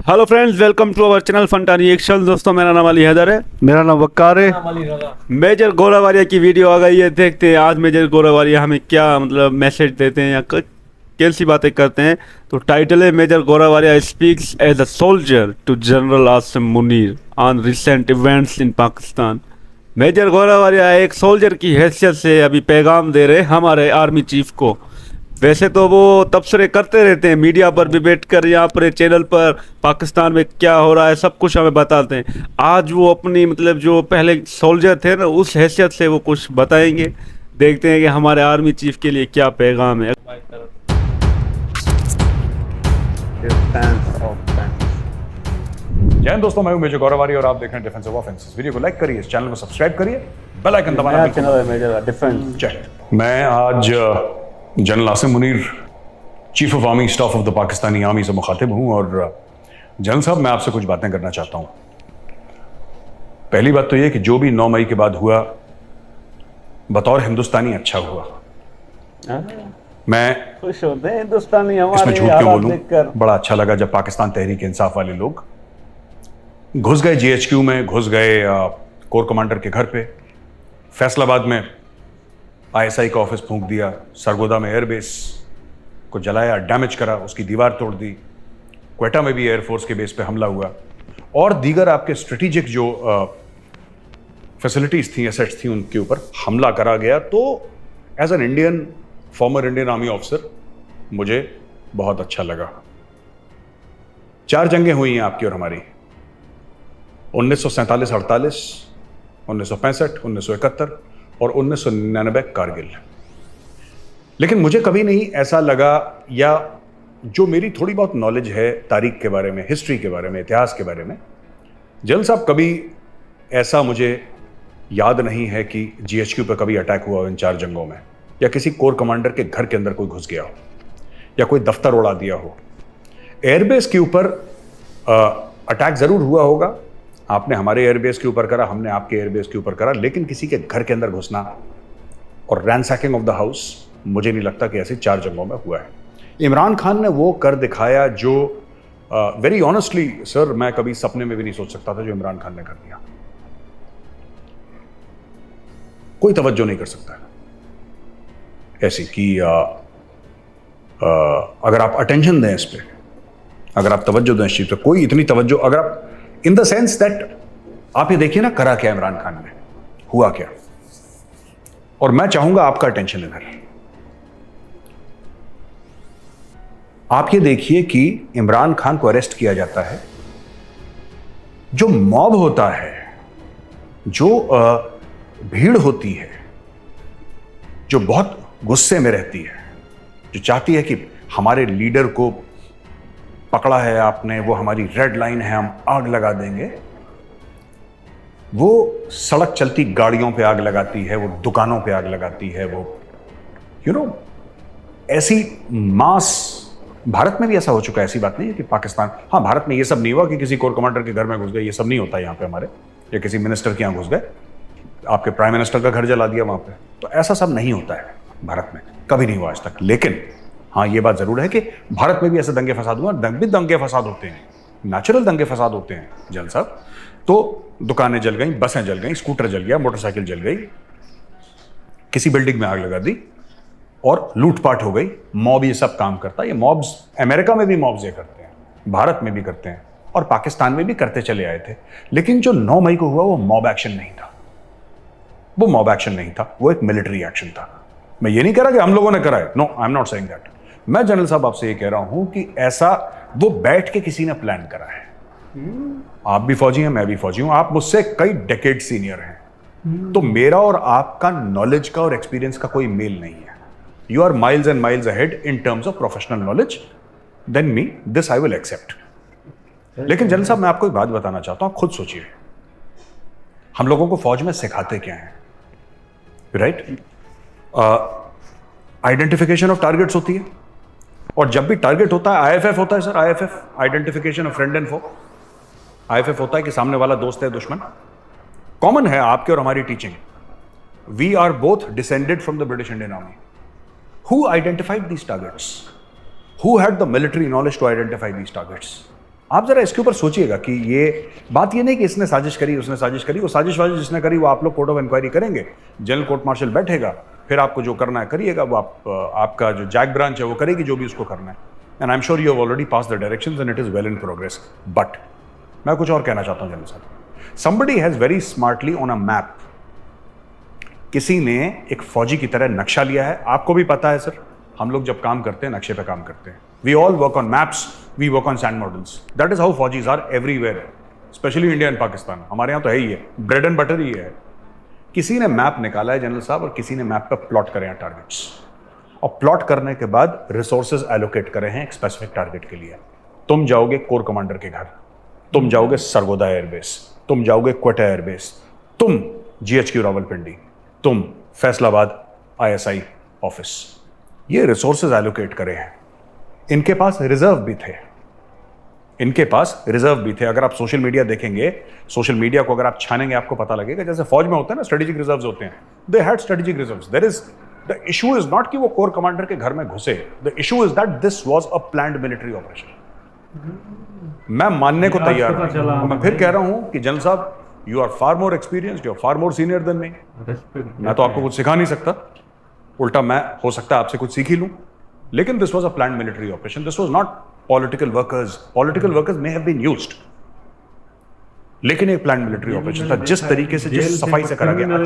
Hello friends, welcome to our channel फंटानी action. दोस्तों, मेरा नाम अली हैदर है। मेरा नाम वक्कार है। मेजर गोरावारिया की वीडियो आ गई है, देखते हैं आज मेजर गोरावारिया हमें क्या मैसेज देते हैं या कैसी बातें करते हैं। तो टाइटल है major Gaurav Arya speaks as a soldier to general Asim Munir on recent events in Pakistan. Major Gaurav Arya एक सोल्जर की हैसियत से अभी पैगाम दे रहे हमारे आर्मी चीफ को। वैसे तो वो तबसरे करते रहते हैं मीडिया पर भी बैठकर, यहाँ पर चैनल पर पाकिस्तान में क्या हो रहा है सब कुछ हमें बताते हैं। आज वो अपनी जो पहले सोल्जर थे ना, उस हैसियत से वो कुछ बताएंगे। देखते हैं कि हमारे आर्मी चीफ के लिए क्या पैगाम है। जय हिंद दोस्तों, मैं हूं मेजर गोरावारिया और आप देख रहे हैं डिफेंस ऑफ ऑफेंस। वीडियो को लाइक करिए, इस चैनल को सब्सक्राइब करिए, बेल आइकन दबाना चैनल है मेजर डिफेंस। जय। मैं आज general Asim Munir, chief of army staff of the Pakistani army से मुखातिब हूं और जनरल साहब, मैं आपसे कुछ बातें करना चाहता हूं। पहली बात तो यह कि जो भी 9 मई के बाद हुआ, बतौर हिंदुस्तानी अच्छा हुआ। मैं खुश होते हैं हिंदुस्तानी इसमें हमारे झूठ क्यों हालात बोलूं, देखकर। बड़ा अच्छा लगा जब पाकिस्तान तहरीक इंसाफ वाले लोग घुस गए जीएचक्यू में, घुस गए कोर कमांडर के घर पे, फैसलाबाद में आईएसआई का ऑफिस फूंक दिया, सरगोदा में एयरबेस को जलाया, डैमेज करा, उसकी दीवार तोड़ दी, क्वेटा में भी एयरफोर्स के बेस पे हमला हुआ और दीगर आपके स्ट्रेटेजिक जो फैसिलिटीज थी, एसेट्स थी, उनके ऊपर हमला करा गया। तो as an Indian, former Indian army officer, मुझे बहुत अच्छा लगा। 4 जंगें हुई हैं आपकी और हमारी, 1947-48, 1965, 1971 और 1999 कारगिल। लेकिन मुझे कभी नहीं ऐसा लगा, या जो मेरी थोड़ी बहुत नॉलेज है तारीख के बारे में, हिस्ट्री के बारे में, इतिहास के बारे में, जनरल साहब, कभी ऐसा मुझे याद नहीं है कि जीएचक्यू पर कभी अटैक हुआ हो इन 4 जंगों में, या किसी कोर कमांडर के घर के अंदर कोई घुस गया हो, या कोई दफ्तर उड़ा दिया हो। एयरबेस के ऊपर अटैक जरूर हुआ होगा, आपने हमारे एयरबेस के ऊपर करा, हमने आपके एयरबेस के ऊपर करा, लेकिन किसी के घर के अंदर घुसना और रैंसैकिंग ऑफ द हाउस, मुझे नहीं लगता कि ऐसे 4 जंगों में हुआ है। इमरान खान ने वो कर दिखाया जो वेरी ऑनेस्टली सर, मैं कभी सपने में भी नहीं सोच सकता था जो इमरान खान ने कर दिया। कोई तवज्जो नहीं कर सकता ऐसी कि अगर आप अटेंशन दें इस पे, अगर आप तवज्जो दें इस चीज पे, कोई इतनी तवज्जो, अगर आप इन द सेंस दैट, आप ये देखिए ना, करा क्या इमरान खान ने, हुआ क्या। और मैं चाहूंगा आपका अटेंशन इधर, आप ये देखिए कि इमरान खान को अरेस्ट किया जाता है। जो मॉब होता है, जो भीड़ होती है, जो बहुत गुस्से में रहती है, जो चाहती है कि हमारे लीडर को पकड़ा है आपने, वो हमारी रेड लाइन है, हम आग लगा देंगे, वो सड़क चलती गाड़ियों पे आग लगाती है, वो दुकानों पे आग लगाती है, वो ऐसी मास। भारत में भी ऐसा हो चुका है, ऐसी बात नहीं है कि पाकिस्तान, हाँ, भारत में ये सब नहीं हुआ कि किसी कोर कमांडर के घर में घुस गए, ये सब नहीं होता यहाँ पे हमारे, या किसी मिनिस्टर के यहाँ घुस गए, आपके प्राइम मिनिस्टर का घर जला दिया वहां पे, तो ऐसा सब नहीं होता है भारत में, कभी नहीं हुआ आज तक। लेकिन हाँ, ये बात जरूर है कि भारत में भी ऐसे दंगे फसाद हुए, दंगे फसाद होते हैं, नेचुरल दंगे फसाद होते हैं जनरल साहब। तो दुकानें जल गई, बसें जल गई, स्कूटर जल गया, मोटरसाइकिल जल गई, किसी बिल्डिंग में आग लगा दी और लूटपाट हो गई। मॉब ये सब काम करता है। ये मॉब्स अमेरिका में भी मॉब्स ये करते हैं, भारत में भी करते हैं और पाकिस्तान में भी करते चले आए थे। लेकिन जो 9 मई को हुआ, वो मॉब एक्शन नहीं था, वो मॉब एक्शन नहीं था, वो एक मिलिट्री एक्शन था। मैं ये नहीं कह रहा कि हम लोगों ने करा है, no, I am not saying that. मैं जनरल साहब आपसे ये कह रहा हूं कि ऐसा वो बैठ के किसी ने प्लान करा है। आप भी फौजी हैं, मैं भी फौजी हूं, आप मुझसे कई डेकेड सीनियर हैं, तो मेरा और आपका नॉलेज का और एक्सपीरियंस का कोई मेल नहीं है। You are miles and miles ahead in terms of professional knowledge than me, this I will accept. लेकिन जनरल साहब, मैं आपको एक बात बताना चाहता हूं, खुद सोचिए, हम लोगों को फौज में सिखाते क्या है, राइट? आइडेंटिफिकेशन ऑफ टारगेट्स होती है, और जब भी टारगेट होता है, आईएफएफ होता है sir, IFF, identification of friend and foe. IFF होता है कि सामने वाला दोस्त है, दुश्मन। कॉमन है आपके और हमारी teaching. We are both descended from the British Indian army. Who identified these targets? Who had the military knowledge to identify these targets? आप जरा इसके ऊपर सोचिएगा कि ये बात ये नहीं कि इसने साजिश करी उसने साजिश करी, वो साजिश वाजिश जिसने करी वो आप लोग कोर्ट ऑफ इंक्वायरी करेंगे, जनरल कोर्ट मार्शल बैठेगा, फिर आपको जो करना है करिएगा, वो आपका जो जैक ब्रांच है वो करेगी जो भी उसको करना है। And I am sure you have already pass the directions and it is well in progress. But मैं कुछ और कहना चाहता हूं जनरल साहब, somebody has very smartly on a map, किसी ने एक फौजी की तरह नक्शा लिया है। आपको भी पता है सर, हम लोग जब काम करते हैं नक्शे पे काम करते हैं, we all work on maps, we work on sand models, that is how फौजीज are everywhere, specially India and Pakistan. हमारे यहाँ तो है ही है, ब्रेड एंड बटर ही है। किसी ने मैप निकाला है जनरल साहब, और किसी ने मैप पे प्लॉट करे हैं टारगेट्स, और प्लॉट करने के बाद रिसोर्सेज एलोकेट करे हैं एक स्पेसिफिक टारगेट के लिए। तुम जाओगे कोर कमांडर के घर, तुम जाओगे सरगोदा एयरबेस, तुम जाओगे क्वेटा एयरबेस, तुम GHQ रावलपिंडी, तुम फैसलाबाद ISI ऑफिस। ये रिसोर्सेज एलोकेट करे हैं। इनके पास रिजर्व भी थे, इनके पास रिजर्व भी थे। अगर आप सोशल मीडिया देखेंगे, सोशल मीडिया को अगर आप छानेंगे आपको पता लगेगा, जैसे फौज में होता है ना स्ट्रेटेजिक रिजर्व्स होते हैं, they had strategic reserves. There is the issue is not कि वो कोर कमांडर के घर में घुसे, the issue is that this was a planned military operation. मैं मानने को तैयार हूं, मैं फिर कह रहा हूं कि जनरल साहब you are far more experienced, you are far more senior than me. मैं तो आपको कुछ सिखा नहीं सकता, उल्टा मैं हो सकता है आपसे कुछ सीख ही लूं, लेकिन this was a planned military operation, this was not political workers. Political workers may have been used, लेकिन एक प्लान्ड मिलिट्री ऑपरेशन था। जिस तरीके से, जिस सफाई से करा गया,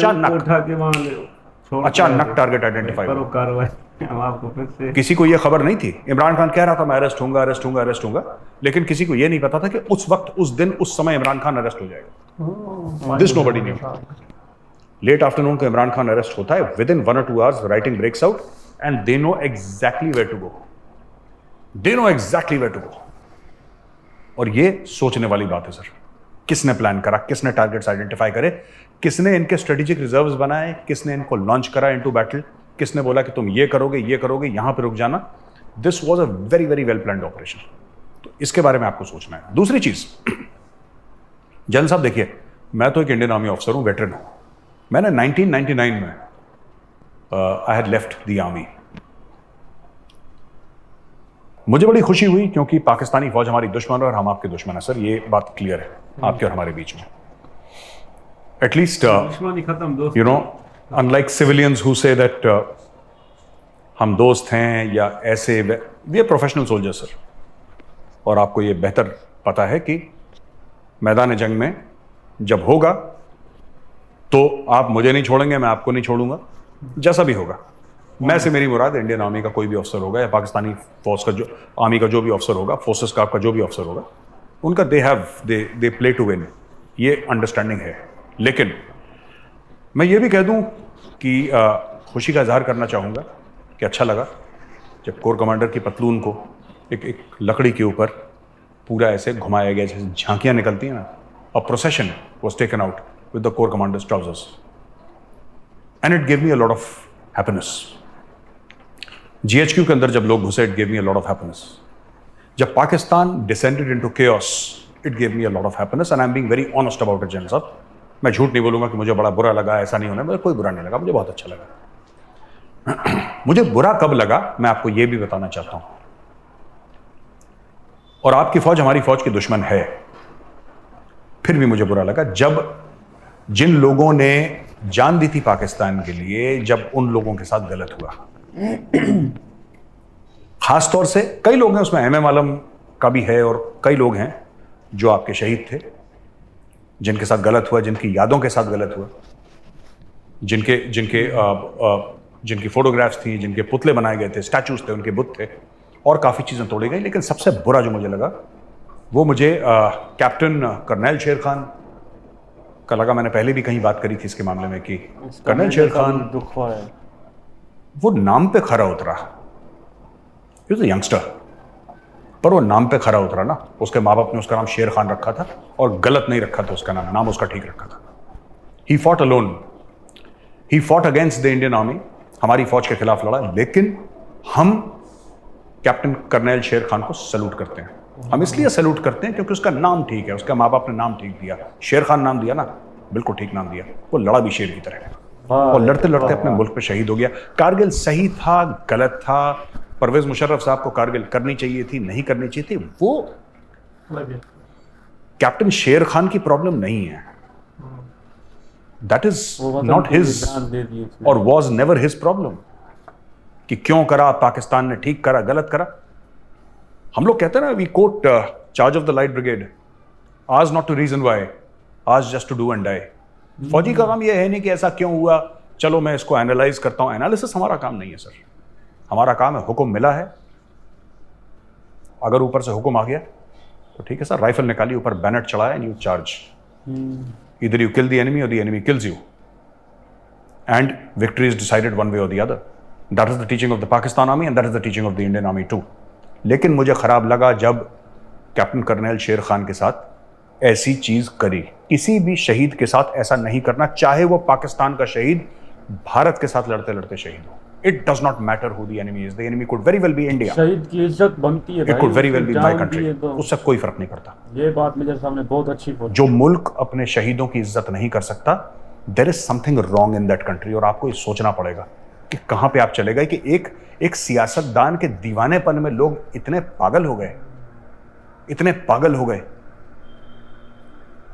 अचानक टारगेट आइडेंटिफाई हुआ। किसी को यह खबर नहीं थी, इमरान खान कह रहा था मैं अरेस्ट होऊंगा, अरेस्ट होऊंगा, अरेस्ट होऊंगा, लेकिन किसी को यह नहीं पता था कि उस वक्त, उस दिन, उस समय इमरान खान अरेस्ट हो जाएगा। This nobody knew. Late afternoon को इमरान खान अरेस्ट होता है, within 1 or 2 hours rioting breaks out and they know exactly where to go, they know exactly where to go. और ये सोचने वाली बात है सर, किसने प्लान करा, किसने टारगेट्स आइडेंटिफाई करे, किसने इनके स्ट्रेटेजिक रिजर्व्स बनाए, किसने इनको लॉन्च करा इनटू बैटल, किसने बोला कि तुम ये करोगे, यहां पे रुक जाना। This was a very very well planned operation. तो इसके बारे में आपको सोचना है। दूसरी चीज, जनरल साहब देखिए, मैं तो एक इंडियन आर्मी ऑफिसर हूं, वेटरन हूं। मैंने 1999 में I had left the army. मुझे बड़ी खुशी हुई क्योंकि पाकिस्तानी फौज हमारी दुश्मन है और हम आपके दुश्मन है सर, ये बात क्लियर है आपके और हमारे बीच में। At least you know, unlike civilians who say that हम दोस्त हैं या ऐसे, we are professional soldier sir. और आपको ये बेहतर पता है कि मैदान जंग में जब होगा तो आप मुझे नहीं छोड़ेंगे, मैं आपको नहीं छोड़ूंगा, जैसा भी होगा। मैं से मेरी मुराद इंडियन आर्मी का कोई भी अफसर होगा या पाकिस्तानी फौज का, जो आर्मी का जो भी अफसर होगा, फोर्सेस का आपका जो भी अफसर होगा, उनका दे प्ले टू विन, ये अंडरस्टैंडिंग है। लेकिन मैं ये भी कह दूं कि खुशी का इजहार करना चाहूंगा कि अच्छा लगा जब कोर कमांडर की पतलून को एक लकड़ी के ऊपर पूरा ऐसे घुमाया गया, जैसे झांकियां निकलती हैं ना। A procession was taken out with the corps commander's trousers and it give me a lot of happiness. GHQ के अंदर जब लोग घुसे, it give me a lot of happiness. जब Pakistan descended into chaos, it give me a lot of happiness and I am being very honest about it general साहब। मैं झूठ नहीं बोलूंगा कि मुझे बड़ा बुरा लगा, ऐसा नहीं होना, मुझे कोई बुरा नहीं लगा, मुझे बहुत अच्छा लगा। मुझे बुरा कब लगा मैं आपको यह भी बताना चाहता हूं। और आपकी फौज हमारी फौज की दुश्मन है, फिर भी मुझे बुरा लगा जब जिन लोगों ने जान दी थी पाकिस्तान के लिए, जब उन लोगों के साथ गलत हुआ। खास तौर से कई लोग हैं उसमें, MM आलम का भी है, और कई लोग हैं जो आपके शहीद थे, जिनके साथ गलत हुआ, जिनकी यादों के साथ गलत हुआ, जिनकी फोटोग्राफ्स थी, जिनके पुतले बनाए गए थे, स्टैचूज थे, उनके बुत थे, और काफी चीजें तोड़ी गई। लेकिन सबसे बुरा जो मुझे लगा वो मुझे कैप्टन कर्नल शेर खान का लगा। मैंने पहले भी कहीं बात करी थी इसके मामले में कि कर्नल शेर खान दुख हुआ है। वो नाम पे खरा उतरा, यंगस्टर, पर वो नाम पे खरा उतरा ना। उसके माँ बाप ने उसका नाम शेर खान रखा था और गलत नहीं रखा था, उसका नाम उसका ठीक रखा था। He fought alone, he fought against the Indian army, हमारी फौज के खिलाफ लड़ा। लेकिन हम कैप्टन कर्नल शेर खान को सैल्यूट करते हैं। हम इसलिए सैल्यूट करते हैं क्योंकि उसका नाम ठीक है, उसके माँ बाप ने नाम ठीक दिया, शेर खान नाम दिया ना, बिल्कुल ठीक नाम दिया। वो लड़ा भी शेर की तरह और लड़ते लड़ते अपने मुल्क पे शहीद हो गया। कारगिल सही था, गलत था, परवेज मुशर्रफ साहब को कारगिल करनी चाहिए थी, नहीं करनी चाहिए थी, वो कैप्टन शेर खान की प्रॉब्लम नहीं है, दैट इज नॉट हिज और वॉज नेवर हिज प्रॉब्लम कि क्यों करा पाकिस्तान ने, ठीक करा गलत करा। हम लोग कहते हैं ना, we quote charge of the light brigade, ours not to reason why, ours just to do and die. फौजी का काम यह है नहीं कि ऐसा क्यों हुआ, चलो मैं इसको एनालाइज करता हूं। एनालिसिस हमारा काम नहीं है सर, हमारा काम है हुक्म मिला है, अगर ऊपर से हुक्म आ गया तो ठीक है सर, राइफल निकाली, ऊपर बैनर चढ़ाया and you charge. Either you kill the enemy or the enemy kills you. And victory is decided one way or the other. That is the teaching of the Pakistan Army and that is the teaching of the Indian Army too. लेकिन मुझे खराब लगा जब captain colonel शेर खान के साथ ऐसी चीज करी। किसी भी शहीद के साथ ऐसा नहीं करना, चाहे वो पाकिस्तान का शहीद भारत के साथ लड़ते लड़ते शहीद हो। It does not matter who the enemy is. The enemy could very well be India. शहीद की इज्जत बनती है, It could very well be my country. उससे कोई फर्क नहीं पड़ता। ये बात मेजर साहब ने बहुत अच्छी बोली। जो मुल्क अपने शहीदों की इज्जत नहीं कर सकता, there is something wrong in that country. और आपको ये सोचना पड़ेगा कि कहां पे आप चले गए कि एक सियासतदान के दीवानेपन में लोग इतने पागल हो गए, इतने पागल हो गए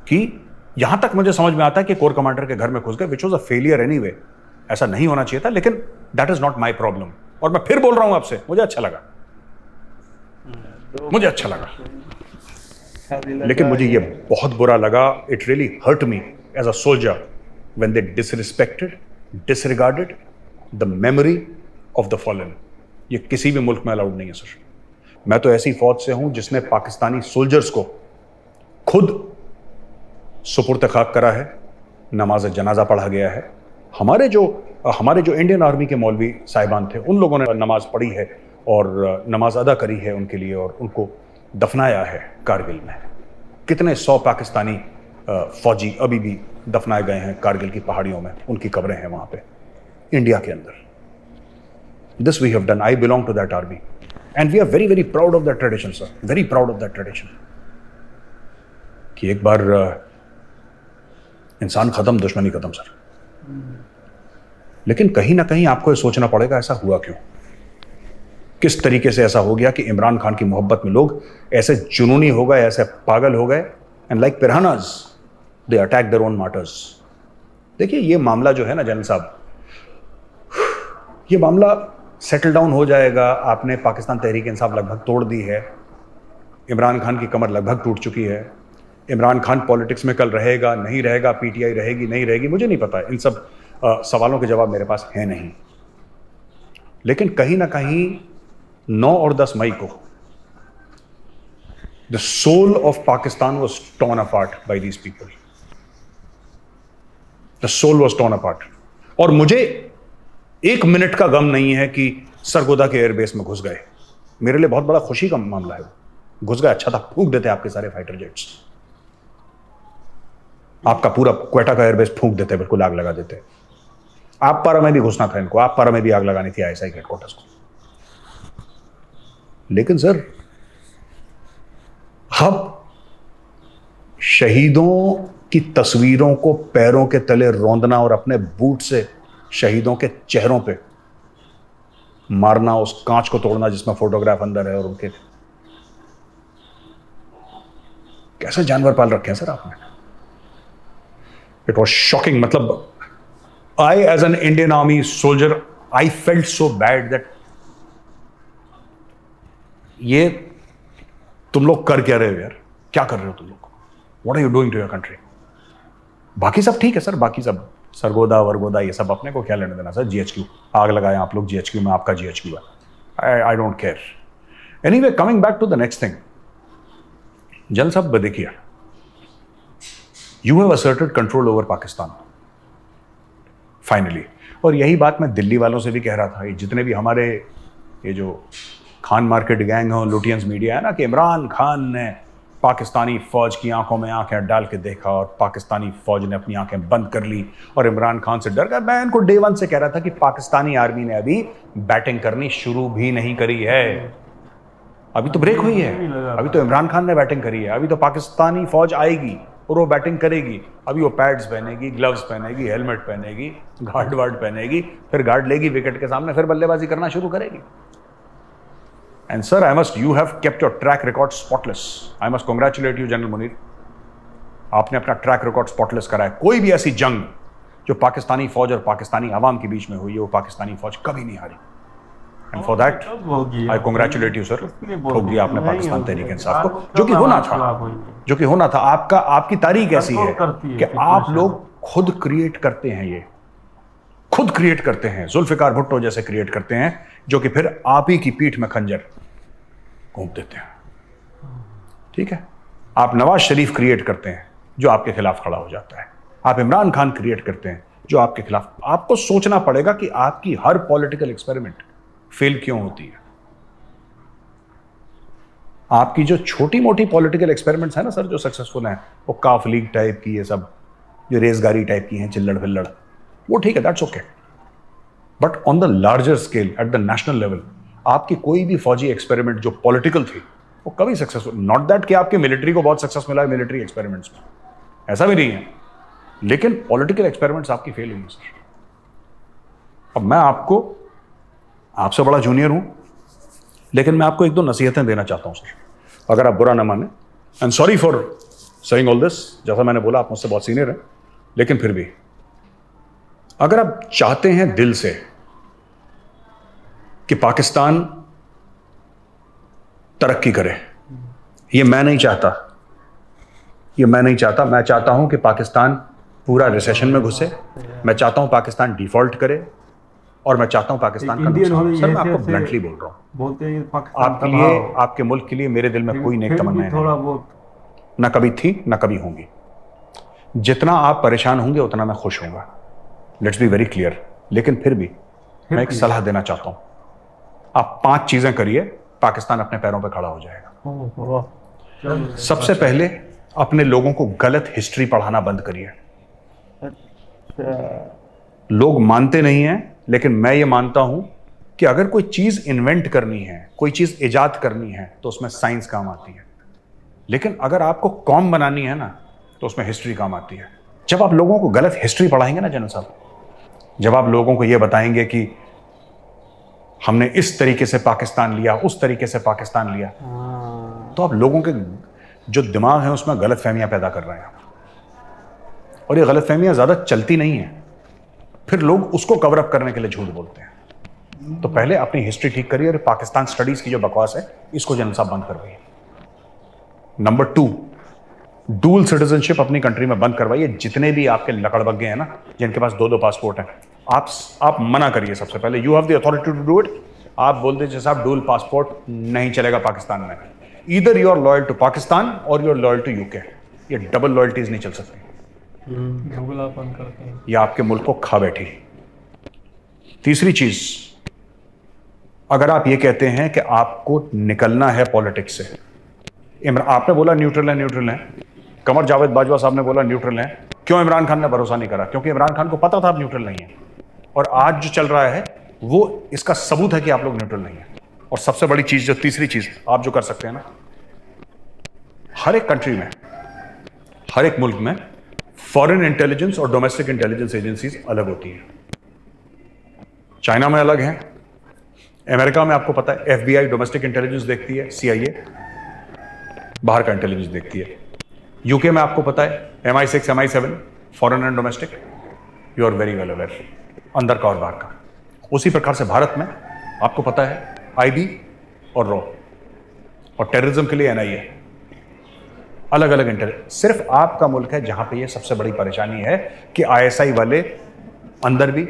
कि यहां तक मुझे समझ में आता है कि कोर कमांडर के घर में घुस गए, which was a failure anyway. ऐसा नहीं होना चाहिए था, लेकिन that is not my problem. और मैं फिर बोल रहा हूं आपसे, मुझे अच्छा लगा, मुझे अच्छा लगा, लेकिन मुझे ये बहुत बुरा लगा। It really hurt me as a soldier when they disrespected, disregarded the memory of the fallen. ये किसी भी मुल्क में अलाउड नहीं है सर। मैं तो ऐसी फौज से हूं जिसने पाकिस्तानी सोल्जर्स को खुद सुपुर्द खाक करा है, नमाज जनाजा पढ़ा गया है। हमारे जो इंडियन आर्मी के मौलवी साहिबान थे, उन लोगों ने नमाज पढ़ी है और नमाज अदा करी है उनके लिए, और उनको दफनाया है कारगिल में। कितने 100 पाकिस्तानी फौजी अभी भी दफनाए गए हैं कारगिल की पहाड़ियों में, उनकी कब्रें हैं वहां पे इंडिया के अंदर। This we have done, I belong to that army and we are very very proud of that tradition sir, very proud of that tradition कि एक बार इंसान खत्म, दुश्मनी खत्म सर। लेकिन कहीं ना कहीं आपको ये सोचना पड़ेगा ऐसा हुआ क्यों, किस तरीके से ऐसा हो गया कि इमरान खान की मोहब्बत में लोग ऐसे जुनूनी हो गए, ऐसे पागल हो गए, and like piranhas they attack their own martyrs. देखिए ये मामला जो है ना जनरल साहब, ये मामला सेटल डाउन हो जाएगा। आपने पाकिस्तान तहरीक इंसाफ लगभग तोड़ दी है, इमरान खान की कमर लगभग टूट चुकी है। इमरान खान पॉलिटिक्स में कल रहेगा नहीं रहेगा, पीटीआई रहेगी नहीं रहेगी, मुझे नहीं पता, इन सब सवालों के जवाब मेरे पास है नहीं। लेकिन कहीं ना कहीं 9 और 10 मई को the soul of Pakistan was torn apart by these people, the soul was torn apart. और मुझे 1 मिनट का गम नहीं है कि सरगोदा के एयरबेस में घुस गए, मेरे लिए बहुत बड़ा खुशी का मामला है। घुस गए, अच्छा था, फूंक देते आपके सारे फाइटर जेट्स, आपका पूरा क्वेटा का एयरबेस फूंक देते, बिल्कुल आग लगा देते। आप पारा में भी घुसना था इनको, आप पारा में भी आग लगानी थी आईएसआई हेडक्वार्टर्स को। लेकिन सर अब शहीदों की तस्वीरों को पैरों के तले रौंदना और अपने बूट से शहीदों के चेहरों पे मारना, उस कांच को तोड़ना जिसमें फोटोग्राफ अंदर है, और उनके कैसे जानवर पाल रखे हैं सर आपने। It was shocking. मतलब I as an Indian army soldier, I felt so bad that ये तुम लोग कर क्या रहे हो यार, क्या कर रहे हो तुम लोग, what are you doing to your country. बाकी सब ठीक है सर, बाकी सब सरगोदा वरगोदा ये सब अपने को क्या लेने देना सर। जीएचक्यू आग लगाए आप लोग, जीएचक्यू में आपका जीएचक्यू है, I don't care. Anyway coming back to the next thing, general साहब देखिए, you have asserted control over Pakistan finally. और यही बात मैं दिल्ली वालों से भी कह रहा था, जितने भी हमारे ये जो खान मार्केट गैंग हो, लुटियंस मीडिया है ना, कि इमरान खान ने पाकिस्तानी फौज की आंखों में आंखें डाल के देखा और पाकिस्तानी फौज ने अपनी आंखें बंद कर ली और इमरान खान से डर गया। मैं इनको डे 1 से कह रहा था कि पाकिस्तानी आर्मी ने अभी बैटिंग करनी शुरू भी नहीं करी है, अभी तो ब्रेक हुई है, अभी तो इमरान खान ने बैटिंग करी है, अभी तो पाकिस्तानी फौज आएगी और वो बैटिंग करेगी। अभी वो पैड्स पहनेगी, ग्लव्स पहनेगी, हेलमेट पहनेगी, गार्ड वार्ड पहनेगी, फिर गार्ड लेगी विकेट के सामने, फिर बल्लेबाजी करना शुरू करेगी। And sir I must, you have kept your track record spotless. I must congratulate you general Munir. आपने अपना ट्रैक रिकॉर्ड स्पॉटलेस करा है. कोई भी ऐसी जंग जो पाकिस्तानी फौज और पाकिस्तानी आवाम के बीच में हुई है, वो पाकिस्तानी फौज कभी नहीं हारी. And for that I congratulate you sir. ठोक दिया आपने पाकिस्तान तहरीक इंसाफ को, जो कि होना था, जो कि होना था. आपकी तारीख ऐसी है कि आप लोग खुद क्रिएट करते हैं, ये खुद क्रिएट करते हैं. जुल्फिकार भुट्टो जैसे क्रिएट करते हैं, जो कि फिर आप ही की पीठ में खंजर घोंप देते हैं. ठीक है. आप नवाज शरीफ क्रिएट करते हैं, जो आपके खिलाफ खड़ा हो जाता है. आप इमरान खान क्रिएट करते हैं, जो आपके खिलाफ. आपको सोचना पड़ेगा कि आपकी हर पॉलिटिकल एक्सपेरिमेंट फेल क्यों होती है. आपकी जो छोटी मोटी पॉलिटिकल एक्सपेरिमेंट्स है ना सर, जो सक्सेसफुल हैं, वो काफ लीग टाइप की, ये सब जो रेसगारी टाइप की हैं, चिल्लड़ फिल्लड़, वो ठीक है, that's okay. But on the larger scale, at the national level, आपकी कोई भी फौजी एक्सपेरिमेंट जो पॉलिटिकल थी, वो कभी सक्सेसफुल. नॉट दैट कि आपके मिलिट्री को बहुत सक्सेस मिला है मिलिट्री एक्सपेरिमेंट्स में, ऐसा भी नहीं है, लेकिन पॉलिटिकल एक्सपेरिमेंट्स आपकी फेल हुई है सर. अब मैं आपसे बड़ा जूनियर हूं, लेकिन मैं आपको एक दो नसीहतें देना चाहता हूं सर, अगर आप बुरा ना माने. And sorry for saying all this. जैसा मैंने बोला, आप मुझसे बहुत सीनियर हैं, लेकिन फिर भी अगर आप चाहते हैं दिल से कि पाकिस्तान तरक्की करे, ये मैं नहीं चाहता, मैं चाहता हूं कि पाकिस्तान पूरा रिसेशन में घुसे. मैं चाहता हूं पाकिस्तान डिफॉल्ट करे, और मैं चाहता हूं पाकिस्तान का नुकसान. सर मैं आपको ब्लंटली बोल रहा हूं, बोलते हैं आपके लिए, आपके मुल्क के लिए मेरे दिल में कोई नेक तमन्नाएं नहीं, ना कभी थी ना कभी होंगी. जितना आप परेशान होंगे उतना मैं खुश होऊंगा. Let's be very clear. लेकिन फिर भी मैं एक सलाह देना चाहता हूं. आप 5 चीजें करिए, पाकिस्तान अपने पैरों पर खड़ा हो जाएगा. सबसे पहले अपने लोगों को गलत हिस्ट्री पढ़ाना बंद करिए. लोग मानते नहीं हैं, लेकिन मैं ये मानता हूं कि अगर कोई चीज इन्वेंट करनी है, कोई चीज इजाद करनी है, तो उसमें साइंस काम आती है. लेकिन अगर आपको कौम बनानी है ना, तो उसमें हिस्ट्री काम आती है. जब आप लोगों को गलत हिस्ट्री पढ़ाएंगे ना जनरल साहब, जब आप लोगों को यह बताएंगे कि हमने इस तरीके से पाकिस्तान लिया, उस तरीके से पाकिस्तान लिया, तो आप लोगों के जो दिमाग है उसमें गलत फहमियां पैदा कर रहे हैं. और ये गलत फहमियां ज्यादा चलती नहीं है, फिर लोग उसको कवर अप करने के लिए झूठ बोलते हैं. तो पहले अपनी हिस्ट्री ठीक करिए, और पाकिस्तान स्टडीज की जो बकवास है, इसको जनरल साहब बंद करवाइए. नंबर 2, डुअल सिटीजनशिप अपनी कंट्री में बंद करवाइए. जितने भी आपके लकड़बग्गे हैं ना, जिनके पास 2-2 पासपोर्ट हैं, आप मना करिए. सबसे पहले you have the authority to do it. आप बोल दीजिए साहब डुअल पासपोर्ट नहीं चलेगा पाकिस्तान में. Either you are loyal to Pakistan और you are loyal to UK. ये डबल लॉयल्टीज नहीं चल सकती. ये आपके मुल्क को खा बैठी. तीसरी चीज, अगर आप ये कहते हैं कि आपको निकलना है पॉलिटिक्स से, आपने बोला न्यूट्रल है, कमर जावेद बाजवा साहब ने बोला न्यूट्रल है. क्यों इमरान खान ने भरोसा नहीं करा? क्योंकि इमरान खान को पता था आप न्यूट्रल नहीं है. और आज जो चल रहा है वो इसका सबूत है कि आप लोग न्यूट्रल नहीं है. और सबसे बड़ी चीज, जो तीसरी चीज आप जो कर सकते हैं ना, हर एक कंट्री में, हर एक मुल्क में फॉरेन इंटेलिजेंस और डोमेस्टिक इंटेलिजेंस एजेंसीज अलग होती हैं. चाइना में अलग हैं, अमेरिका में आपको पता है FBI डोमेस्टिक इंटेलिजेंस देखती है, CIA बाहर का इंटेलिजेंस देखती है. यूके में आपको पता है MI6 MI7 foreign and domestic. You are very well aware, अंदर का और बाहर का. उसी प्रकार से भारत में आपको पता है IB और रॉ, और टेररिज्म के लिए NIA. अलग अलग इंटेलिजेंस. सिर्फ आपका मुल्क है जहां पे ये सबसे बड़ी परेशानी है कि ISI वाले अंदर भी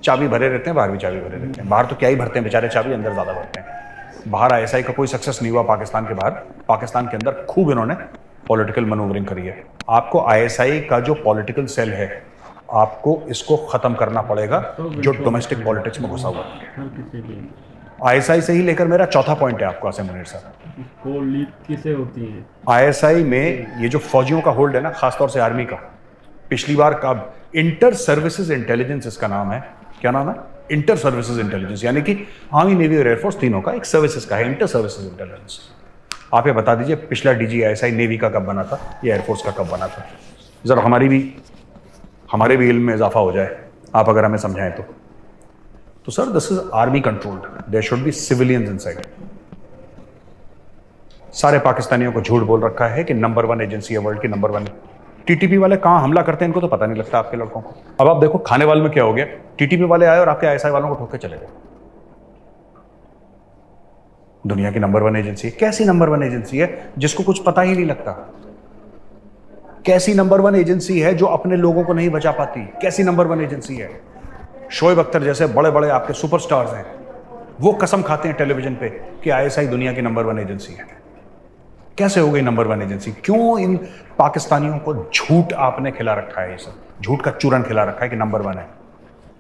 चाबी भरे रहते हैं, बाहर भी चाबी भरे रहते हैं. बाहर तो क्या ही भरते हैं बेचारे चाबी, अंदर ज्यादा भरते हैं. बाहर ISI का कोई सक्सेस नहीं हुआ पाकिस्तान के बाहर. पाकिस्तान के अंदर खूब इन्होंने पॉलिटिकल मैनूवरिंग करी है. आपको ISI का जो पॉलिटिकल सेल है, आपको इसको खत्म करना पड़ेगा, जो डोमेस्टिक पॉलिटिक्स में घुसा हुआ है. ISI से ही लेकर मेरा चौथा पॉइंट है आपको आसिम मुनीर साहब, किसे होती है ISI में ये जो फौजियों का होल्ड है ना, खासतौर से आर्मी का, पिछली बार का इंटर सर्विसेज इंटेलिजेंस इसका नाम है. क्या नाम है? Inter services intelligence. यानी कि आर्मी, नेवी और एयरफोर्स तीनों का एक सर्विसेज का है, इंटर सर्विसेज इंटेलिजेंस. आप ये बता दीजिए पिछला DG ISI नेवी का कब बना था या एयरफोर्स का कब बना था? जरा हमारे भी इल्म में इजाफा हो जाए, आप अगर हमें समझाएं तो. Sir this is army controlled, there should be civilians inside. सारे पाकिस्तानियों को झूठ बोल रखा है कि नंबर 1 एजेंसी है वर्ल्ड की, नंबर 1। टीटीपी वाले कहाँ हमला करते हैं इनको तो पता नहीं लगता आपके लड़कों को। अब आप देखो खाने वाले में क्या हो गया, टीटीपी वाले आए और आपके आईएसआई वालों को ठोक के चले गए। दुनिया की नंबर 1 एजेंसी है। कैसी नंबर 1 एजेंसी है जिसको कुछ पता ही नहीं लगता? कैसी नंबर 1 एजेंसी है जो अपने लोगों को नहीं बचा पाती? कैसी नंबर 1 एजेंसी है? शोएब अख्तर जैसे बड़े बड़े आपके सुपरस्टार्स हैं, वो कसम खाते हैं टेलीविजन पे कि आईएसआई दुनिया की नंबर 1 एजेंसी है। कैसे हो गई नंबर 1 एजेंसी? क्यों इन पाकिस्तानियों को झूठ आपने खिला रखा है? ये सब झूठ का चूरन खिला रखा है कि नंबर 1 है।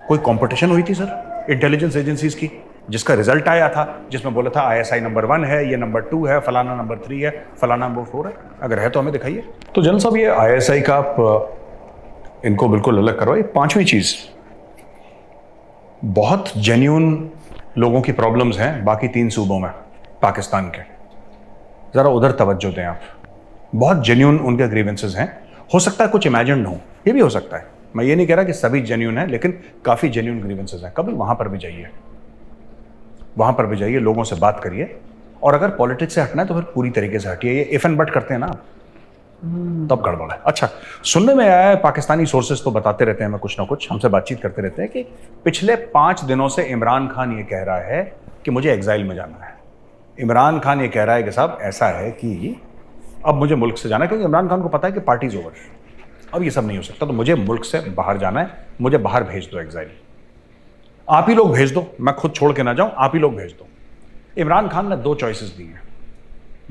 कोई कंपटीशन हुई थी सर इंटेलिजेंस एजेंसीज की, जिसका रिजल्ट आया था, जिसमें बोला था आईएसआई नंबर 1 है, ये नंबर 2 है, फलाना नंबर 3 है, फलाना नंबर 4 है? अगर है तो हमें दिखाइए। तो जनरल साहब, ये आईएसआई का आप इनको बिल्कुल अलग करवाइए। पांचवी चीज, बहुत जेन्युइन लोगों की प्रॉब्लम्स हैं बाकी 3 सूबों में पाकिस्तान के, जरा उधर तवज्जो दें आप। बहुत जेन्युइन उनके ग्रीवेंसेस हैं। हो सकता है कुछ इमेजिन्ड हो, ये भी हो सकता है, मैं ये नहीं कह रहा कि सभी जेन्युइन है, लेकिन काफी जेन्युइन ग्रीवेंसेस हैं। कभी वहां पर भी जाइए, वहां पर भी जाइए, लोगों से बात करिए, और अगर पॉलिटिक्स से हटना है तो फिर पूरी तरीके से हटिए। ये इफ एंड बट करते हैं ना तब गड़बड़ है। अच्छा, सुनने में आया है, पाकिस्तानी सोर्सेस तो बताते रहते हैं, मैं कुछ ना कुछ हमसे बातचीत करते रहते हैं, कि पिछले 5 दिनों से इमरान खान ये कह रहा है कि मुझे एग्जाइल में जाना है। इमरान खान ये कह रहा है कि साहब ऐसा है कि अब मुझे मुल्क से जाना है, क्योंकि इमरान खान को पता है कि पार्टी इज ओवर, अब ये सब नहीं हो सकता, तो मुझे मुल्क से बाहर जाना है, मुझे बाहर भेज दो, एग्जाइल आप ही लोग भेज दो, मैं खुद छोड़ के ना जाऊं, आप ही लोग भेज दो। इमरान खान ने 2 चॉइसेस दी हैं,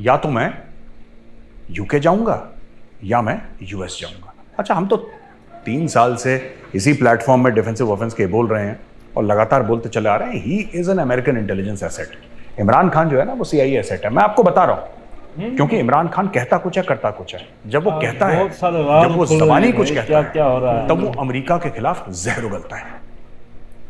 या तो मैं यूके जाऊंगा या मैं यूएस जाऊंगा। अच्छा, हम तो 3 साल से इसी प्लेटफॉर्म में डिफेंसिव ऑफेंस के बोल रहे हैं और लगातार बोलते चले आ रहे हैं, he is an American intelligence asset. Imran Khan जो है ना, वो CIA एसेट है। मैं आपको बता रहा हूं, क्योंकि इमरान खान कहता कुछ है, करता कुछ है। जब वो कहता है, जब वो ज़बानी कुछ कहता है, तब वो अमेरिका के खिलाफ जहर उगलता है,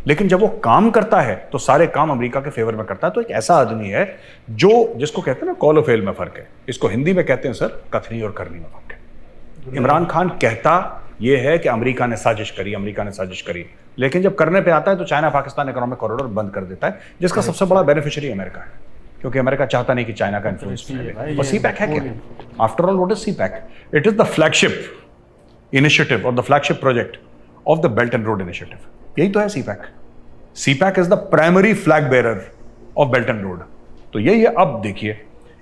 लेकिन जब वो काम करता है तो सारे काम अमेरिका के फेवर में करता है। तो एक ऐसा आदमी है जो, जिसको कहते हैं ना कॉल और फेल में फर्क है, इसको हिंदी में कहते हैं सर कथनी और करनी में फर्क है। इमरान खान कहता ये है कि अमेरिका ने साजिश करी, अमेरिका ने साजिश करी, लेकिन जब करने पे आता है तो चाइना पाकिस्तान इकोनॉमिक कॉरिडोर बंद कर देता है, जिसका सबसे बड़ा बेनिफिशियरी अमेरिका है, क्योंकि अमेरिका चाहता नहीं कि चाइना का इन्फ्लुएंस फैले। और सीपैक है क्या? After all what is CPEC? It is the flagship initiative और the flagship project of the belt and road initiative. यही तो है CPEC. CPEC is the primary flag bearer of belt and road. तो यही है। अब देखिए,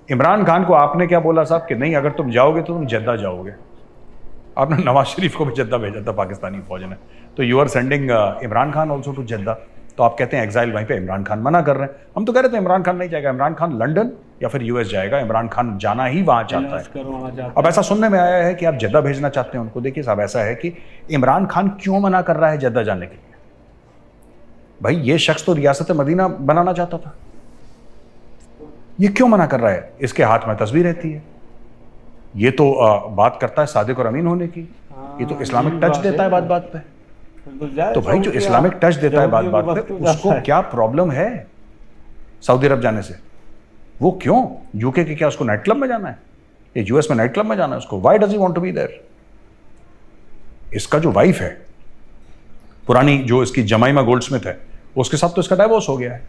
इमरान खान को आपने क्या बोला साहब कि नहीं, अगर तुम जाओगे तो तुम जद्दा जाओगे। आपने नवाज शरीफ को भी जद्दा भेजा था पाकिस्तानी फौज ने, तो you are sending Imran Khan also to Jeddah. तो आप कहते हैं एग्जाइल, वहीं पे इमरान खान मना कर रहे हैं। हम तो कह रहे थे इमरान खान नहीं जाएगा, इमरान खान लंदन या फिर यूएस जाएगा। इमरान खान जाना ही वहां चाहता है। अब ऐसा सुनने में आया है कि आप जद्दा भेजना चाहते हैं उनको। देखिए साहब, ऐसा है कि इमरान खान क्यों मना कर रहा है जद्दा जाने के लिए? भाई, ये शख्स तो रियासत मदीना बनाना चाहता था, ये क्यों मना कर रहा है? इसके हाथ में तस्वीर रहती है, ये तो बात करता है सादिक और अमीन होने की, ये तो इस्लामिक टच देता है बात बात पे। तो भाई, जो इस्लामिक टच देता है बात बात पे, उसको क्या प्रॉब्लम है सऊदी अरब जाने से? वो क्यों? यूके के क्या उसको नाइट क्लब में जाना है या यूएस में नाइट क्लब में जाना है उसको? Why does he want to be there? इसका जो वाइफ है पुरानी, जो इसकी जमाइमा गोल्डस्मिथ है, उसके साथ तो इसका डाइवोर्स हो गया है।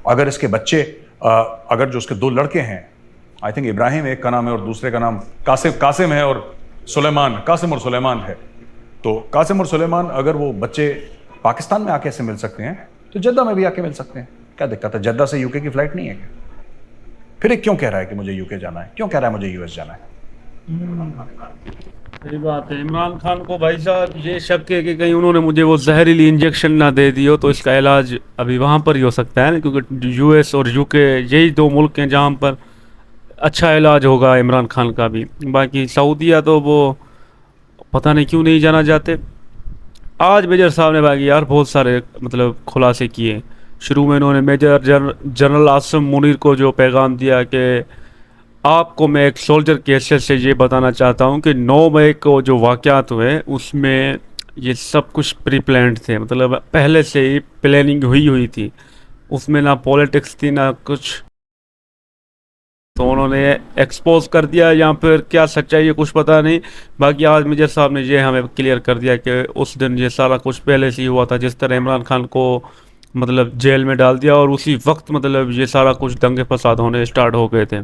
अगर इसके बच्चे, अगर जो उसके 2 लड़के हैं, आई थिंक इब्राहिम एक का नाम है और दूसरे का नाम कासिम है, और सुलेमान, कासिम और सुलेमान है, तो कासिम और सुलेमान अगर वो बच्चे पाकिस्तान में आके से मिल सकते हैं तो जद्दा में भी आके मिल सकते हैं। क्या दिक्कत है? जद्दा से यूके की फ्लाइट नहीं है क्या? फिर एक क्यों कह रहा है कि मुझे यूके जाना है, क्यों कह रहा है मुझे यूएस जाना है? सही बात है। इमरान खान को भाई साहब ये शक है कि कहीं उन्होंने मुझे वो जहरीली इंजेक्शन ना दे दी हो, तो इसका इलाज अभी वहाँ पर ही हो सकता है ना, क्योंकि यूएस और यूके यही 2 मुल्क हैं जहाँ पर अच्छा इलाज होगा इमरान खान का भी। बाकी सऊदीया तो वो पता नहीं क्यों नहीं जाना चाहते। आज मेजर साहब ने बाकी यार बहुत सारे मतलब खुलासे किए। शुरू में इन्होंने मेजर जनरल आसिम मुनीर को जो पैगाम दिया कि आपको मैं एक सोल्जर की हैसियत से ये बताना चाहता हूँ कि 9 मई को जो वाक़यात हुए उसमें ये सब कुछ प्री प्लान्ड थे, मतलब पहले से ही प्लानिंग हुई थी, उसमें ना पॉलिटिक्स थी ना कुछ। तो उन्होंने एक्सपोज कर दिया, या फिर क्या सच्चाई है कुछ पता नहीं। बाकी आज मेजर साहब ने ये हमें क्लियर कर दिया कि उस दिन ये सारा कुछ पहले से ही हुआ था। जिस तरह इमरान खान को मतलब जेल में डाल दिया और उसी वक्त मतलब ये सारा कुछ दंगे फसाद होने स्टार्ट हो गए थे।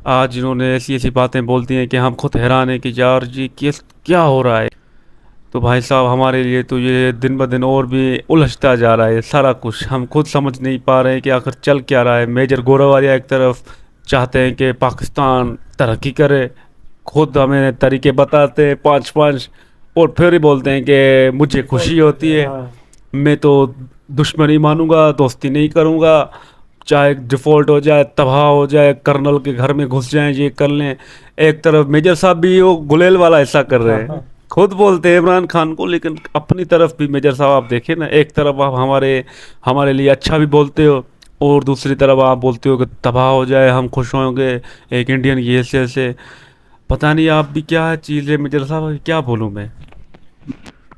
आज इन्होंने ऐसी ऐसी बातें बोलती हैं कि हम खुद हैरान हैं कि यार जी क्या हो रहा है। तो भाई साहब हमारे लिए तो ये दिन ब दिन और भी उलझता जा रहा है सारा कुछ, हम खुद समझ नहीं पा रहे हैं कि आखिर चल क्या रहा है। मेजर गोरावालिया एक तरफ चाहते हैं कि पाकिस्तान तरक्की करे, खुद हमें तरीके बताते हैं 5-5, और फिर ही बोलते हैं कि मुझे खुशी होती है, मैं तो दुश्मनी मानूंगा, दोस्ती नहीं करूंगा, चाहे डिफ़ॉल्ट हो जाए, तबाह हो जाए, कर्नल के घर में घुस जाएं, ये कर लें। एक तरफ मेजर साहब भी वो गुलेल वाला ऐसा कर रहे हैं, खुद बोलते हैं इमरान खान को, लेकिन अपनी तरफ भी मेजर साहब आप देखें ना, एक तरफ आप हमारे लिए अच्छा भी बोलते हो और दूसरी तरफ आप बोलते हो कि तबाह हो जाए, हम खुश होंगे एक इंडियन की हैसियत से। पता नहीं आप भी क्या चीज़ है मेजर साहब, क्या बोलूँ मैं।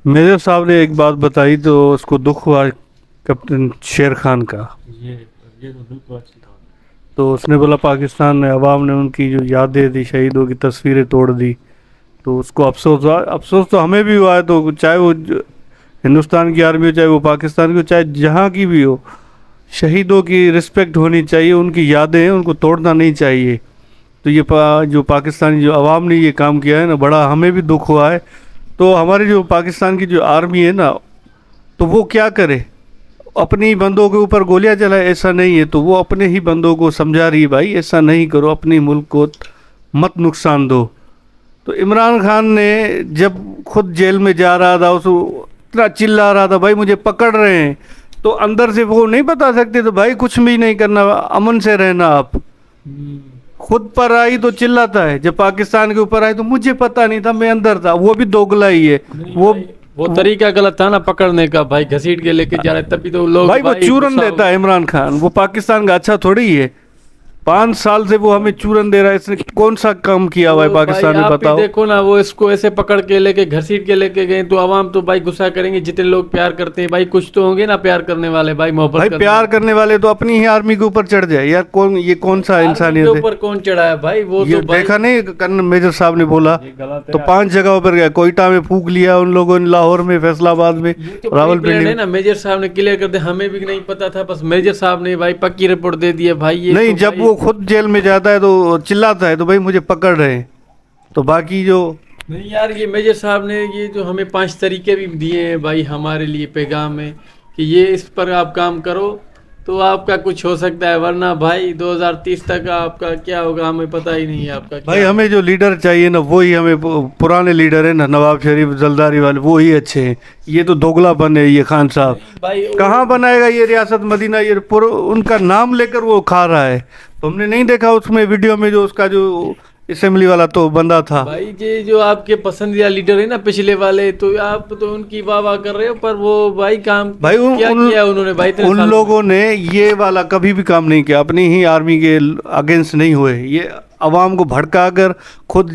मेजर साहब ने एक बात बताई तो उसको दुख हुआ कैप्टन शेर खान का। ये तो बिल्कुल अच्छी बात। तो उसने बोला पाकिस्तान ने अवाम ने उनकी जो यादें थी, शहीदों की तस्वीरें तोड़ दी, तो उसको अफसोस हुआ। अफसोस तो हमें भी हुआ है, तो चाहे वो हिंदुस्तान की आर्मी हो, चाहे वो पाकिस्तान की हो, चाहे जहाँ की भी हो, शहीदों की रिस्पेक्ट होनी चाहिए, उनकी यादें हैं उनको तोड़ना नहीं चाहिए। तो ये जो पाकिस्तानी जो अवाम ने ये काम किया है ना, बड़ा हमें भी दुख हुआ है। तो हमारी जो पाकिस्तान की जो आर्मी है ना, तो वो क्या करे, अपनी बंदों के ऊपर गोलियां चलाए, ऐसा नहीं है। तो वो अपने ही बंदों को समझा रही है, भाई ऐसा नहीं करो, अपनी मुल्क को मत नुकसान दो। तो इमरान खान ने जब खुद जेल में जा रहा था, उसको इतना चिल्ला रहा था, भाई मुझे पकड़ रहे हैं, तो अंदर से वो नहीं बता सकते, तो भाई कुछ भी नहीं करना, अमन से रहना। आप खुद पर आई तो चिल्लाता है, जब पाकिस्तान के ऊपर आई तो मुझे पता नहीं था, मैं अंदर था। वो भी दोगला ही है। वो तरीका गलत था ना पकड़ने का, भाई घसीट के लेके जा रहे, तभी तो लोग भाई वो चूरन देता है इमरान खान, वो पाकिस्तान का अच्छा थोड़ी है। 5 साल से वो हमें चूरन दे रहा है, इसने कौन सा काम किया हुआ है पाकिस्तान में, बताओ। देखो ना, वो इसको ऐसे पकड़ के लेके घसीट के लेके गए, तो आवाम तो भाई गुस्सा करेंगे। जितने लोग प्यार करते हैं भाई, कुछ तो होंगे ना प्यार करने वाले, भाई मोहब्बत भाई प्यार करने वाले तो अपनी ही आर्मी के ऊपर चढ़ जाए यार। कौन सा इंसानियत है, ऊपर कौन चढ़ा है भाई? वो ये तो देखा नहीं, कर्नल मेजर साहब ने बोला तो 5 जगहों पर गया, कोयटा में फूंक लिया उन लोगों ने, लाहौर में, फैसलाबाद में, रावलपिंडी में। ना मेजर साहब ने क्लियर कर दिया, हमें भी नहीं पता था, बस मेजर साहब ने भाई पक्की रिपोर्ट दे दी है भाई। ये नहीं, तो जब वो खुद जेल में जाता है तो चिल्लाता है, तो भाई मुझे पकड़ रहे हैं। तो बाकी जो नहीं यार, ये मेजर साहब ने ये जो हमें 5 तरीके भी दिए हैं भाई हमारे लिए, पैगाम में कि ये इस पर आप काम करो तो आपका कुछ हो सकता है, वरना भाई 2030 तक आपका क्या होगा हमें पता ही नहीं है आपका क्या। भाई हमें जो लीडर चाहिए ना, वो ही हमें पुराने लीडर है ना, नवाब शरीफ, जलदारी वाले, वो ही अच्छे हैं। ये तो दोगलापन है ये खान साहब। भाई कहाँ बनाएगा ये रियासत मदीना, ये उनका नाम लेकर वो खा रहा है। तो हमने नहीं देखा उसमें वीडियो में जो उसका जो असेंबली वाला तो बंदा था। भाई ये जो आपके पसंदीदा लीडर है ना पिछले वाले, तो आप तो उनकी वाह वाह कर रहे हो, पर वो भाई काम भाई क्या किया उन्होंने भाई? उन लोगों ने ये वाला कभी भी काम नहीं किया, अपनी ही आर्मी के अगेंस्ट नहीं हुए। ये अवाम को भड़का कर खुद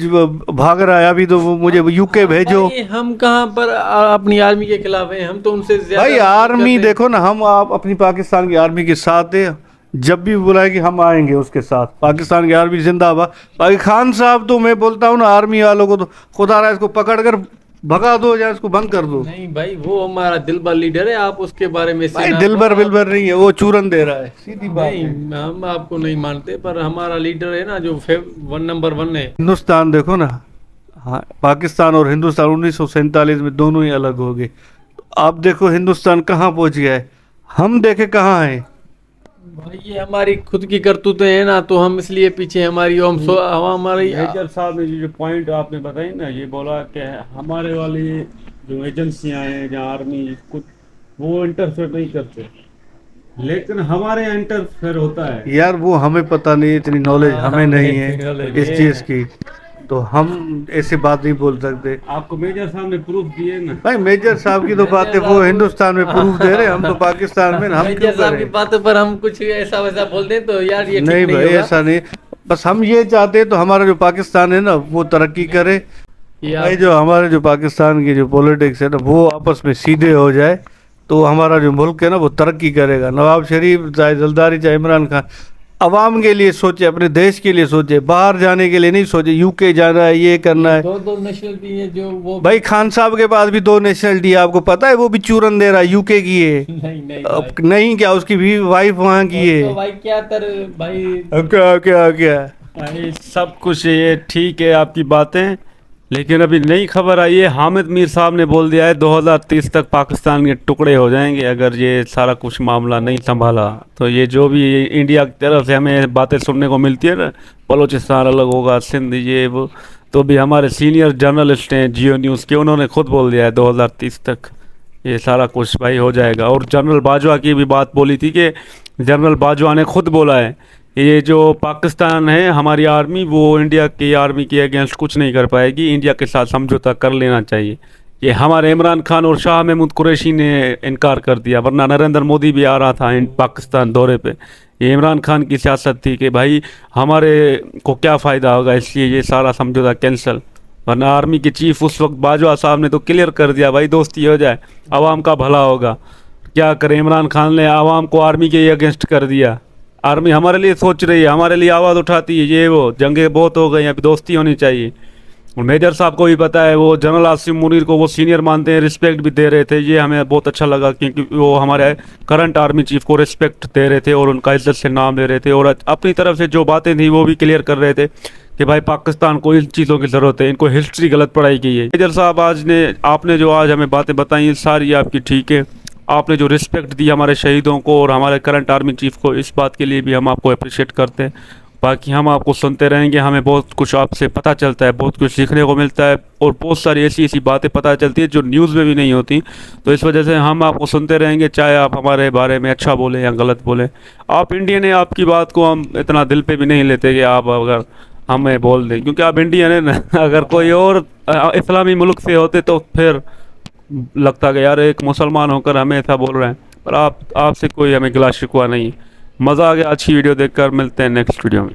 भाग रहा है। अभी तो मुझे यूके भेजो। हम कहाँ पर अपनी आर्मी के खिलाफ हैं, हम तो उनसे ज्यादा भाई आर्मी देखो ना, हम आप अपनी पाकिस्तान की आर्मी के साथ है, जब भी बुलाए कि हम आएंगे उसके साथ। पाकिस्तान की आर्मी जिंदाबाद। बाकी खान साहब तो मैं बोलता हूँ ना, आर्मी वालों को तो खुदा रहा है, इसको पकड़ कर भगा दो या इसको बंद कर दो। नहीं भाई, वो हमारा दिलबर लीडर है, आप उसके बारे में भाई दिलबर बिलबर नहीं है, वो चूरन दे रहा है, सीधी बात नहीं, है। हम आपको नहीं मानते, पर हमारा लीडर है ना जो 1 नंबर 1 है। हिंदुस्तान देखो ना, हाँ, पाकिस्तान और हिंदुस्तान 1947 में दोनों ही अलग हो गए। तो आप देखो हिंदुस्तान कहाँ पहुँच गया है, हम देखे कहाँ हैं। भाई ये हमारी खुद की करतूतें हैं ना, तो हम इसलिए पीछे हमारी हमारी मेजर साहब ने जो पॉइंट आपने बताई ना, ये बोला कि हमारे वाली जो एजेंसियां हैं जहाँ आर्मी कुछ वो इंटरफेयर नहीं करते, लेकिन हमारे यहाँ इंटरफेयर होता है। यार वो हमें पता नहीं, इतनी नॉलेज हमें नहीं है इस चीज़ की, तो हम ऐसी बात नहीं बोल सकते। आपको मेजर साहब ने प्रूफ दिए ना भाई मेजर साहब की तो बातें वो हिंदुस्तान में प्रूफ दे रहे हैं, हम तो पाकिस्तान में, हम क्यों साहब की करें। बातों पर हम कुछ ऐसा वैसा बोल दें तो यार ये नहीं ठीक भाई होगा। ऐसा नहीं, बस हम ये चाहते हैं तो हमारा जो पाकिस्तान है ना वो तरक्की करे। ये भाई जो हमारे जो पाकिस्तान की जो पॉलिटिक्स है ना, वो आपस में सीधे हो जाए तो हमारा जो मुल्क है ना वो तरक्की करेगा। नवाब शरीफ चाहे जलदारी चाहे इमरान खान, अवाम के लिए सोचे, अपने देश के लिए सोचे, बाहर जाने के लिए नहीं सोचे, यूके जाना है, ये करना है। 2 नेशनलिटी है जो वो भाई खान साहब के पास भी 2 नेशनलिटी है, आपको पता है, वो भी चूरन दे रहा है, यूके की है। नहीं अब नहीं क्या, उसकी भी वाइफ वहाँ की है। तो भाई क्या भाई अब क्या क्या क्या भाई सब कुछ ये ठीक है आपकी बातें, लेकिन अभी नई खबर आई है, हामिद मीर साहब ने बोल दिया है 2030 तक पाकिस्तान के टुकड़े हो जाएंगे अगर ये सारा कुछ मामला नहीं संभाला। तो ये जो भी इंडिया की तरफ से हमें बातें सुनने को मिलती है ना, बलूचिस्तान अलग होगा, सिंध ये वो, तो भी हमारे सीनियर जर्नलिस्ट हैं जियो न्यूज़ के, उन्होंने खुद बोल दिया है 2030 तक ये सारा कुछ भाई हो जाएगा। और जनरल बाजवा की भी बात बोली थी कि जनरल बाजवा ने खुद बोला है ये जो पाकिस्तान है हमारी आर्मी, वो इंडिया की आर्मी के अगेंस्ट कुछ नहीं कर पाएगी, इंडिया के साथ समझौता कर लेना चाहिए। ये हमारे इमरान खान और शाह महमूद कुरैशी ने इनकार कर दिया, वरना नरेंद्र मोदी भी आ रहा था इन पाकिस्तान दौरे पे। ये इमरान खान की सियासत थी कि भाई हमारे को क्या फ़ायदा होगा, इसलिए ये सारा समझौता कैंसिल। वरना आर्मी के चीफ उस वक्त बाजवा साहब ने तो क्लियर कर दिया भाई दोस्ती हो जाए, आवाम का भला होगा। क्या करें, इमरान खान ने आवाम को आर्मी के अगेंस्ट कर दिया। आर्मी हमारे लिए सोच रही है, हमारे लिए आवाज़ उठाती है, ये वो जंगे बहुत हो गई, अभी दोस्ती होनी चाहिए। और मेजर साहब को भी पता है, वो जनरल आसिम मुनीर को वो सीनियर मानते हैं, रिस्पेक्ट भी दे रहे थे। ये हमें बहुत अच्छा लगा क्योंकि वो हमारे करंट आर्मी चीफ को रिस्पेक्ट दे रहे थे और उनका इज्जत से नाम ले रहे थे, और अपनी तरफ से जो बातें थी वो भी क्लियर कर रहे थे कि भाई पाकिस्तान को इन चीज़ों की ज़रूरत है, इनको हिस्ट्री गलत पढ़ाई गई है। मेजर साहब आपने जो आज हमें बातें बताई सारी आपकी ठीक है, आपने जो रिस्पेक्ट दी हमारे शहीदों को और हमारे करंट आर्मी चीफ को, इस बात के लिए भी हम आपको अप्रिशिएट करते हैं। बाकी हम आपको सुनते रहेंगे, हमें बहुत कुछ आपसे पता चलता है, बहुत कुछ सीखने को मिलता है और बहुत सारी ऐसी ऐसी बातें पता चलती है जो न्यूज़ में भी नहीं होती। तो इस वजह से हम आपको सुनते रहेंगे, चाहे आप हमारे बारे में अच्छा बोलें या गलत बोलें। आप इंडियन हैं, आपकी बात को हम इतना दिल पे भी नहीं लेते कि आप अगर हमें बोल दें, क्योंकि आप इंडियन है ना। अगर कोई और इस्लामी मुल्क से होते तो फिर लगता कि यार एक मुसलमान होकर हमें ऐसा बोल रहे हैं, पर आपसे कोई हमें गिला शिकवा नहीं। मज़ा आ गया अच्छी वीडियो देखकर, मिलते हैं नेक्स्ट वीडियो में।